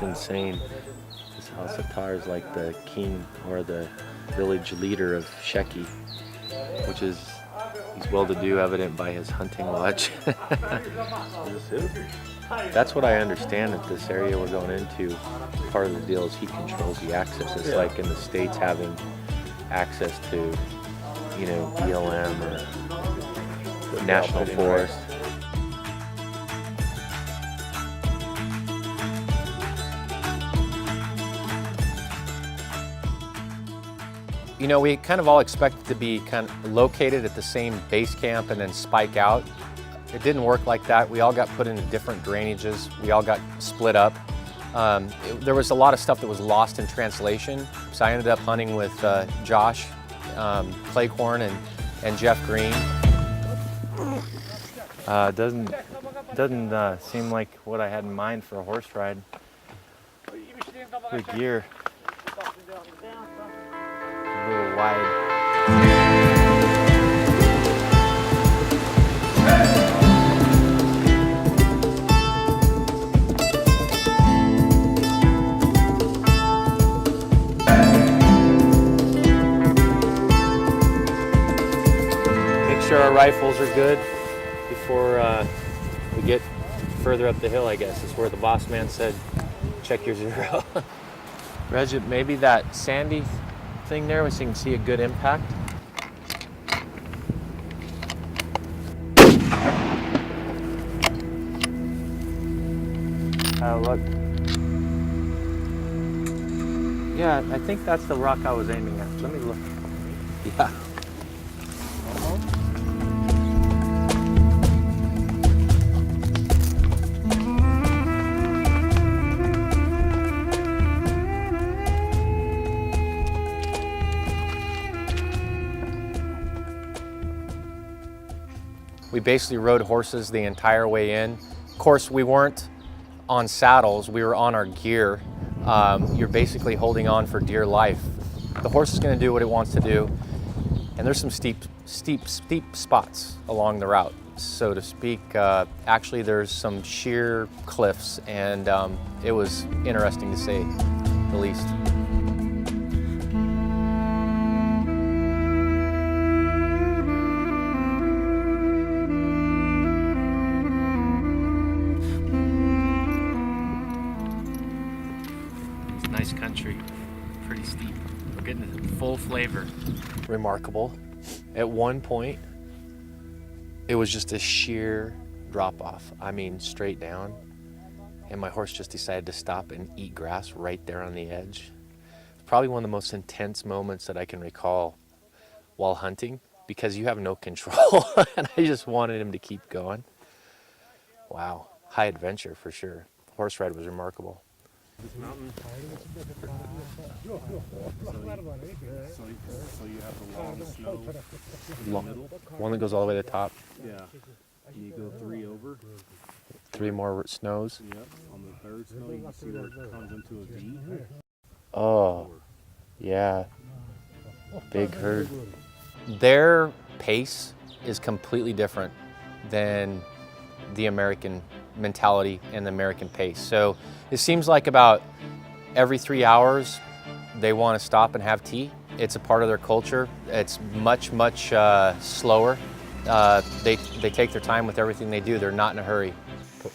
It's insane. This Al-Sattar is like the king or the village leader of Sheki, which is, he's well-to-do, evident by his hunting lodge. That's what I understand that this area we're going into, part of the deal is he controls the access. It's like in the States having access to, you know, BLM or National Forest. You know, we kind of all expected to be kind of located at the same base camp and then spike out. It didn't work like that. We all got put into different drainages. We all got split up. There was a lot of stuff that was lost in translation. So I ended up hunting with Josh Claycorn and Jeff Green. Doesn't seem like what I had in mind for a horse ride. The gear. A little wide. Make sure our rifles are good before we get further up the hill, I guess. It's where the boss man said, check your zero. Reggie, maybe that sandy thing there, so you can see a good impact. Look. Yeah, I think that's the rock I was aiming at. Let me look. Yeah. We basically rode horses the entire way in. Of course, we weren't on saddles, we were on our gear. You're basically holding on for dear life. The horse is gonna do what it wants to do, and there's some steep spots along the route, so to speak. Actually, there's some sheer cliffs, and it was interesting to say the least. Nice country, pretty steep. We're getting the full flavor. Remarkable. At one point, it was just a sheer drop off. I mean, straight down. And my horse just decided to stop and eat grass right there on the edge. Probably one of the most intense moments that I can recall while hunting, because you have no control. And I just wanted him to keep going. Wow, high adventure for sure. The horse ride was remarkable. This mountain. So you have the long snow in the middle. One that goes all the way to the top. Yeah. And you go 3 over. 3 more snows. Yep. On the 3rd snow, you can see where it comes into a V. Oh, yeah. Big herd. Their pace is completely different than the American mentality and the American pace. So it seems like about every 3 hours they want to stop and have tea. It's a part of their culture. It's much slower. They take their time with everything they do. They're not in a hurry.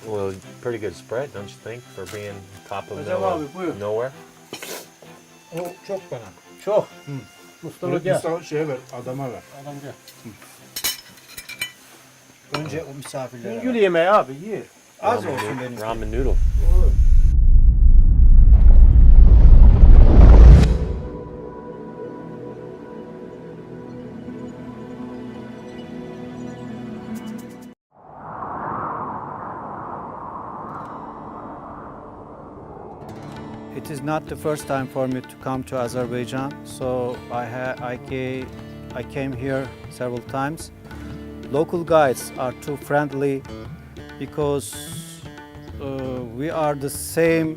Well, pretty good spread, don't you think, for being top of nowhere? O çok fena. Çok. Mustafa gel. Mustafa şeye ver, adama ver. Adam gel. Önce o misafirlere. Gül yemeği abi, ye. Az olsun benim. Ramen noodle. It is not the first time for me to come to Azerbaijan, so I came here several times. Local guides are too friendly because we are the same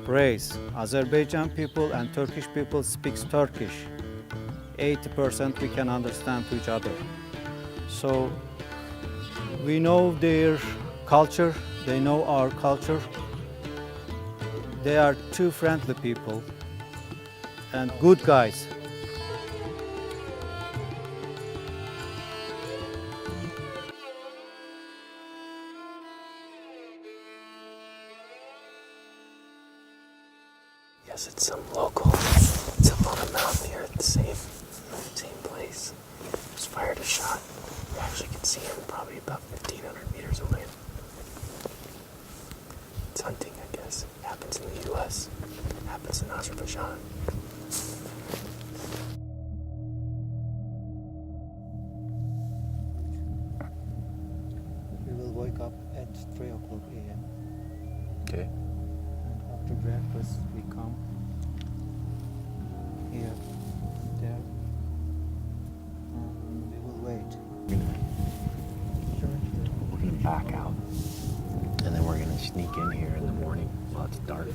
race. Azerbaijan people and Turkish people speaks Turkish. 80% we can understand each other. So we know their culture, they know our culture. they are two friendly people and good guys. Yes, it's some local. It's up on a mountain here at the same place. Just fired a shot. You actually can see him probably about 1,500 meters away. It's hunting, I guess. It happens in the U.S. It happens in Azerbaijan. We will wake up at 3 o'clock a.m. Okay. And after breakfast, we come here, there, and we will wait. We're gonna back out, and then we're gonna sneak in here in the morning while it's dark.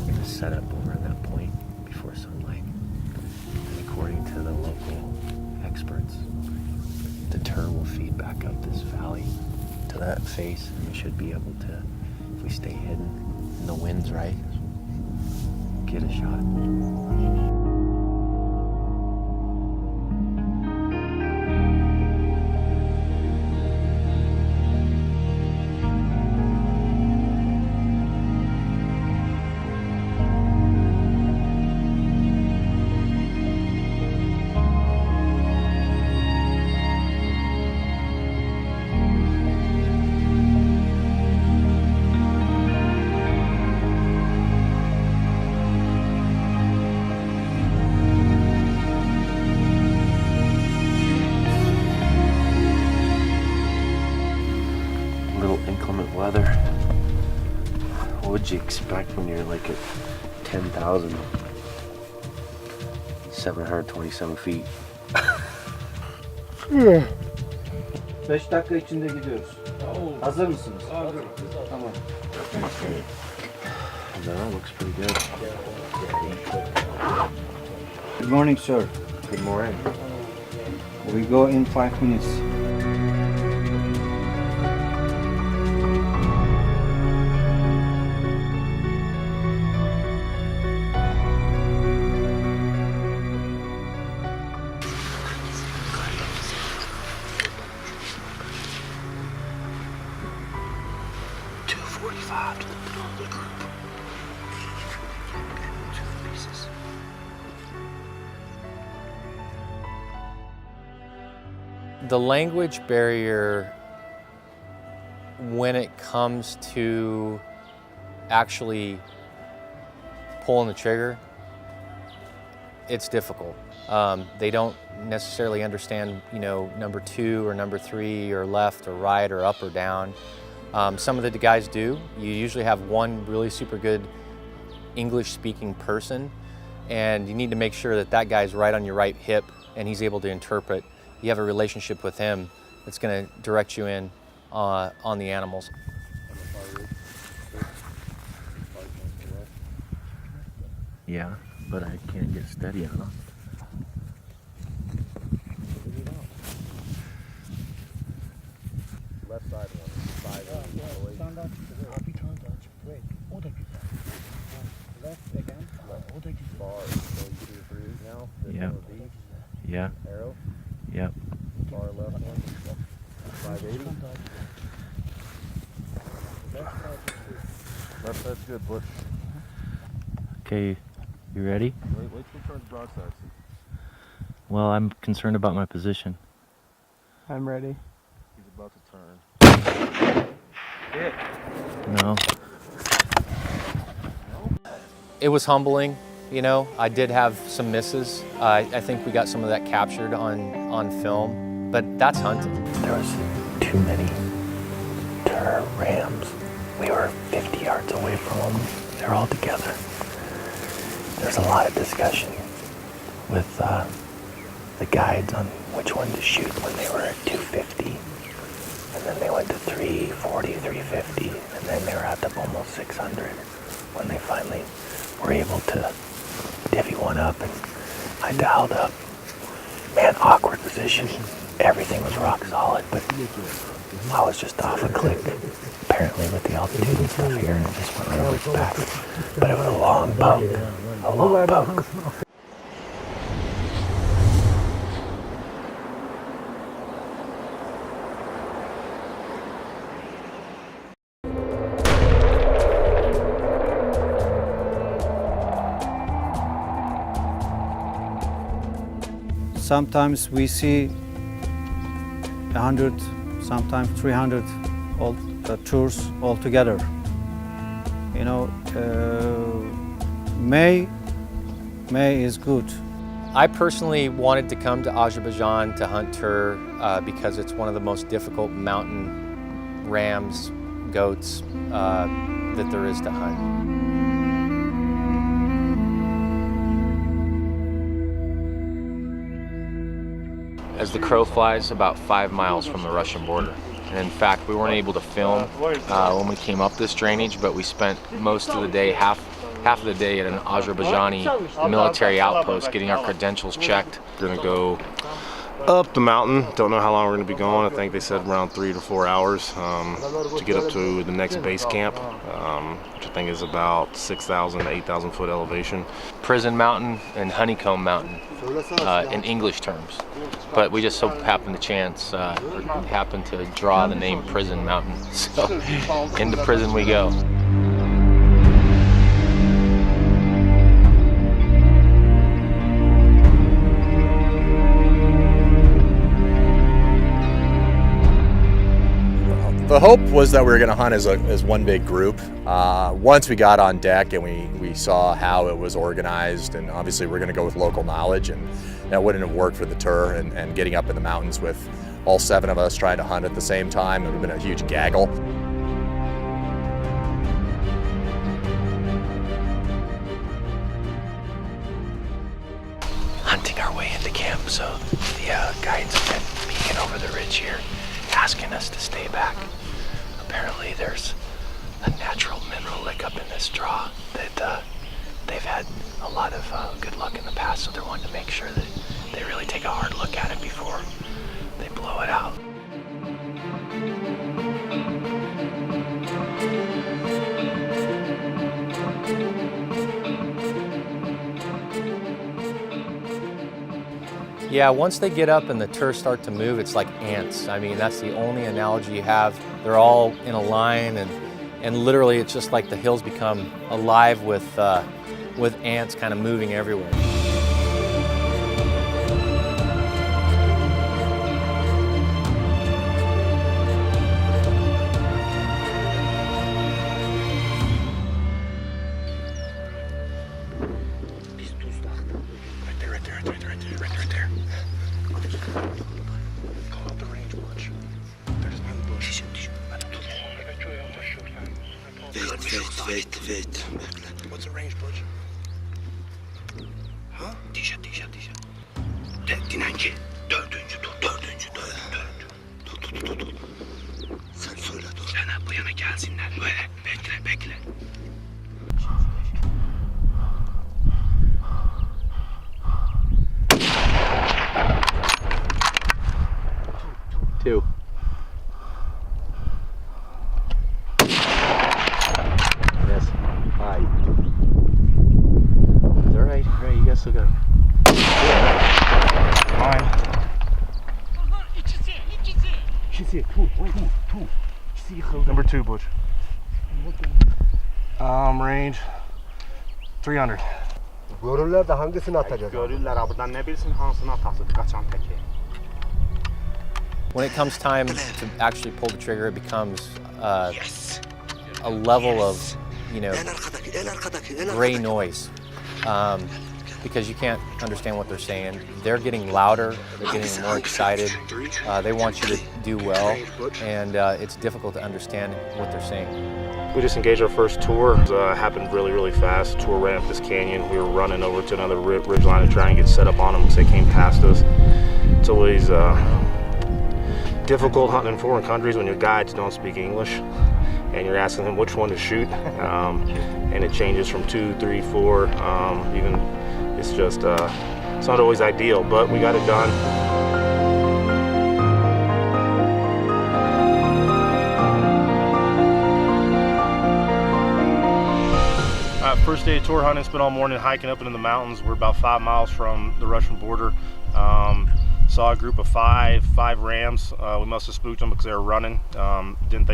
We're gonna set up over at that point before sunlight. And according to the local experts, the tur will feed back up this valley to that face, and we should be able to, if we stay hidden and the wind's right, get a shot. Inclement weather. What would you expect when you're like at 10,727 feet? 5 dakika içinde gidiyoruz. Hazır mısınız? Hazır. Tamam. That looks pretty good. Good morning, sir. Good morning. We go in 5 minutes. The language barrier, when it comes to actually pulling the trigger, it's difficult. They don't necessarily understand, number 2 or number 3 or left or right or up or down. Some of the guys do. You usually have one really super good English-speaking person, and you need to make sure that that guy's right on your right hip and he's able to interpret. You have a relationship with him that's going to direct you in on the animals. Yeah, but I can't get steady on them. Left side one. Side Left again. bar. So you see the 3 now? Yeah. Yeah. Arrow. Yep. Far left one. 580. Left side's good, Butch. Okay, you ready? Wait till it turns broadside. Well, I'm concerned about my position. I'm ready. He's about to turn. No. It was humbling, I did have some misses. I think we got some of that captured on film, but that's hunting. There was too many tur rams. We were 50 yards away from them. They're all together. There's a lot of discussion with the guides on which one to shoot when they were at 250. And then they went to 340, 350, and then they were at almost 600 when they finally were able to divvy one up, and I dialed up. Man, awkward position. Everything was rock solid, but I was just off a click. apparently with the altitude and stuff here, and it just went right over its back. But it was a long poke. A long poke. Sometimes we see 100, sometimes 300 tours altogether. You know, May is good. I personally wanted to come to Azerbaijan to hunt tur because it's one of the most difficult mountain rams, goats that there is to hunt. As the crow flies, about 5 miles from the Russian border. And in fact, we weren't able to film when we came up this drainage, but we spent most of the day, half of the day at an Azerbaijani military outpost getting our credentials checked. We're gonna go up the mountain. Don't know how long we're gonna be going. I think they said around 3 to 4 hours to get up to the next base camp, which I think is about 6,000 to 8,000 foot elevation. Prison Mountain and Honeycomb Mountain in English terms. But we just so happened to draw the name Prison Mountain. So into prison we go. The hope was that we were going to hunt as one big group. Once we got on deck and we saw how it was organized, and obviously we're going to go with local knowledge, and that wouldn't have worked for the tour, and getting up in the mountains with all 7 of us trying to hunt at the same time, it would have been a huge gaggle. Hunting our way into camp, so the guides have been peeking over the ridge here, asking us to stay back. Apparently there's a natural mineral lick up in this draw that they've had a lot of good luck in the past, so they're wanting to make sure that they really take a hard look at it before they blow it out. Yeah, once they get up and the tur start to move, it's like ants. I mean, that's the only analogy you have. They're all in a line, and literally it's just like the hills become alive with ants kind of moving everywhere. Right there. Call out the range, Butch. They're just behind the bush. Wait. What's the range, Butch? Huh? T-shirt. Dinenci. Dördüncü tur. Sen söyle dur. Sen bu yana gelsinler. Böyle bekle. Two. Yes. Hi. It's all right. You guys still got it. Fine. Number 2, Butch. Range 300. Görürler de hangisini atacağız? Görürler ha buradan ne bilsin hansını atasın kaçan teki. When it comes time to actually pull the trigger, it becomes a level of, gray noise, because you can't understand what they're saying. They're getting louder, they're getting more excited. They want you to do well, and it's difficult to understand what they're saying. We just engaged our first tour. It happened really fast. The tour ran up this canyon. We were running over to another ridge line to try and get set up on them because they came past us. It's always difficult hunting in foreign countries when your guides don't speak English and you're asking them which one to shoot, and it changes from 2, 3, 4, even it's just it's not always ideal, but we got it done. First day of tour hunting, spent all morning hiking up into the mountains. We're about 5 miles from the Russian border. Saw a group of five rams. We must have spooked them because they were running. Didn't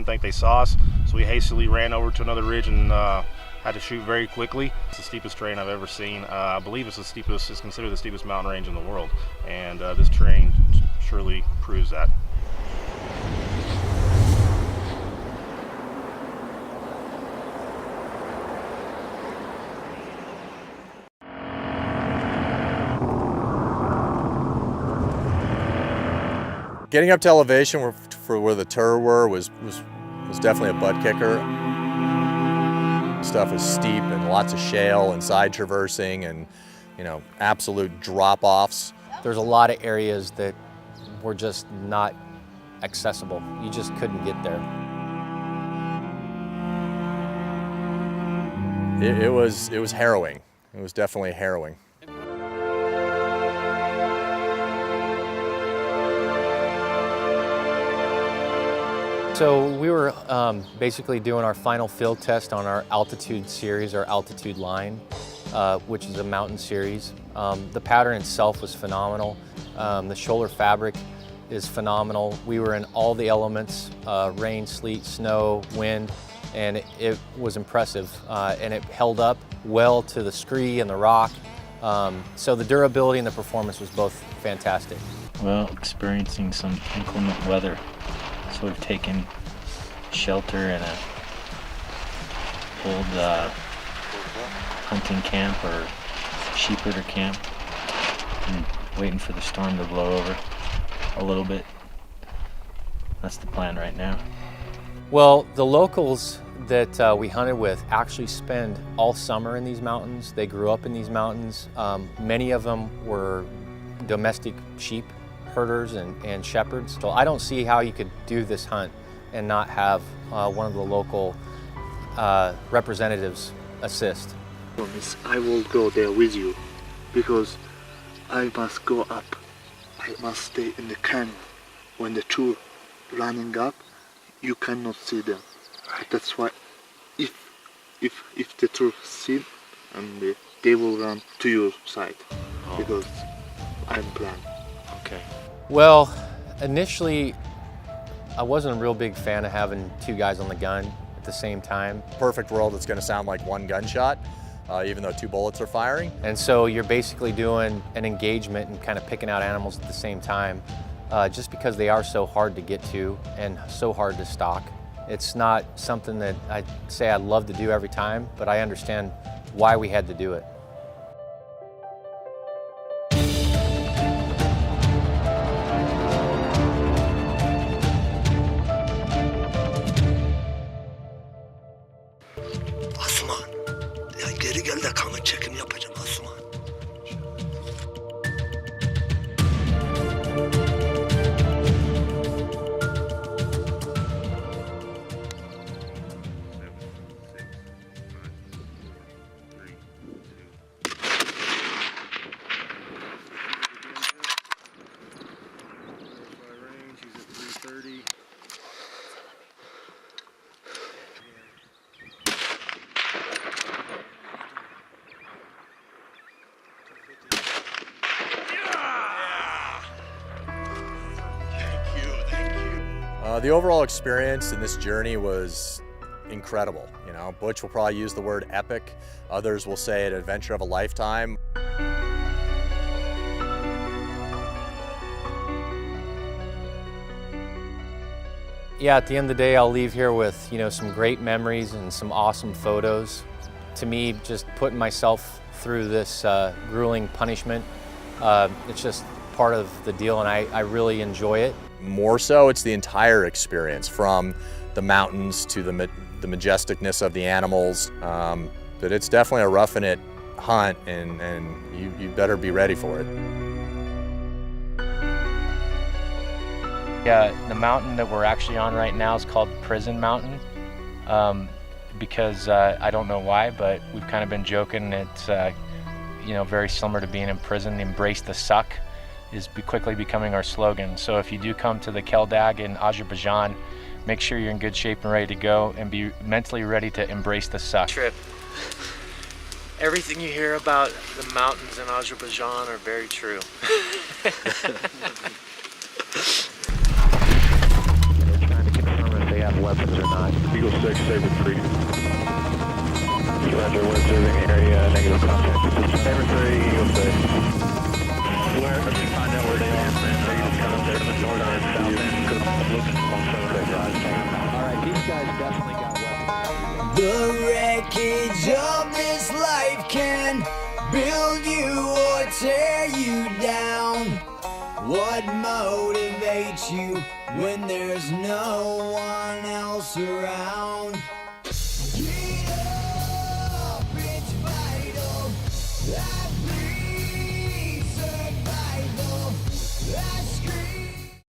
think they saw us, so we hastily ran over to another ridge and had to shoot very quickly. It's the steepest terrain I've ever seen. I believe it's considered the steepest mountain range in the world, and this terrain surely proves that. Getting up to elevation for where the tur were was definitely a butt kicker. Stuff is steep and lots of shale and side traversing and, you know, absolute drop-offs. There's a lot of areas that were just not accessible. You just couldn't get there. It was harrowing. It was definitely harrowing. So we were basically doing our final field test on our altitude series, our altitude line, which is a mountain series. The pattern itself was phenomenal. The shoulder fabric is phenomenal. We were in all the elements, rain, sleet, snow, wind, and it was impressive. And it held up well to the scree and the rock. So the durability and the performance was both fantastic. Well, experiencing some inclement weather. So we've taken shelter in a old hunting camp or sheepherder camp and waiting for the storm to blow over a little bit. That's the plan right now. Well, the locals that we hunted with actually spend all summer in these mountains. They grew up in these mountains. Many of them were domestic sheep herders and shepherds. So I don't see how you could do this hunt and not have one of the local representatives assist. I will go there with you because I must go up. I must stay in the canyon. When the two running up, you cannot see them. That's why if the two see, and they will run to your side because I'm planned. Okay. Well, initially, I wasn't a real big fan of having two guys on the gun at the same time. Perfect world, it's going to sound like one gunshot, even though two bullets are firing. And so you're basically doing an engagement and kind of picking out animals at the same time, just because they are so hard to get to and so hard to stalk. It's not something that I'd say I'd love to do every time, but I understand why we had to do it. Geri gel de kanı çekim yapacağım Asuman. The overall experience in this journey was incredible. You know, Butch will probably use the word epic. Others will say an adventure of a lifetime. Yeah, at the end of the day, I'll leave here with, you know, some great memories and some awesome photos. To me, just putting myself through this grueling punishment, it's just part of the deal, and I really enjoy it. More so, it's the entire experience, from the mountains to the majesticness of the animals. But it's definitely a roughing it hunt, and you better be ready for it. Yeah, the mountain that we're actually on right now is called Prison Mountain, because I don't know why, but we've kind of been joking. It's you know, very similar to being in prison. Embrace the suck is quickly becoming our slogan. So if you do come to the Keldag in Azerbaijan, make sure you're in good shape and ready to go, and be mentally ready to embrace the suck. Trip. Everything you hear about the mountains in Azerbaijan are very true. They're trying to confirm if they have weapons or not. Eagle 6, they retreat. Roger, we're observing area, negative contact. Saber 3, Eagle 6. Where? Let's find out where they are, man. Negative contact, the north and south end. Alright, these guys definitely got weapons. The wreckage of this life can build you or tear you down. What motivates you when there's no one else around?